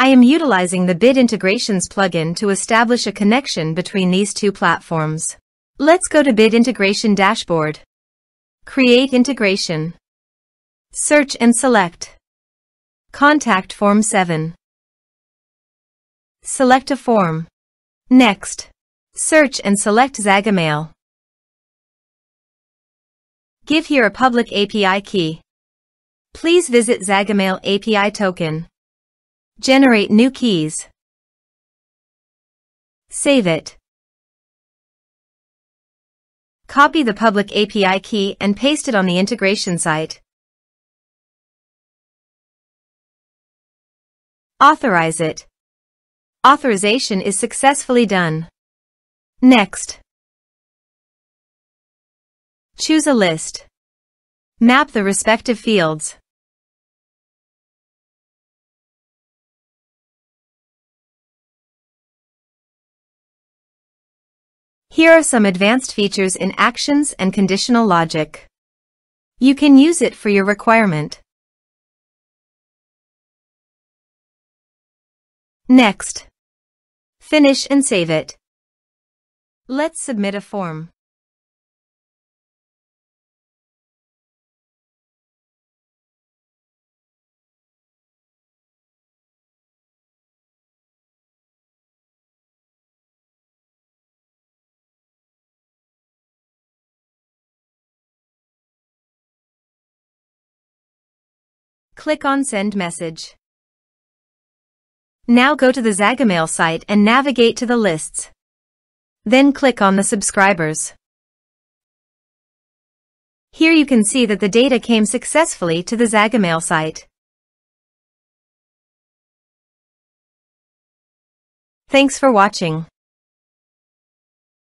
I am utilizing the Bid Integrations plugin to establish a connection between these two platforms. Let's go to Bid Integration Dashboard. Create Integration. Search and select Contact Form 7. Select a form. Next, search and select Zagomail. Give here a public API key. Please visit Zagomail API token. Generate new keys. Save it. Copy the public API key and paste it on the integration site. Authorize it. Authorization is successfully done. Next, choose a list. Map the respective fields. Here are some advanced features in actions and conditional logic. You can use it for your requirement. Next, finish and save it. Let's submit a form. Click on Send Message. Now go to the Zagomail site and navigate to the lists. Then click on the subscribers. Here you can see that the data came successfully to the Zagomail site. Thanks for watching.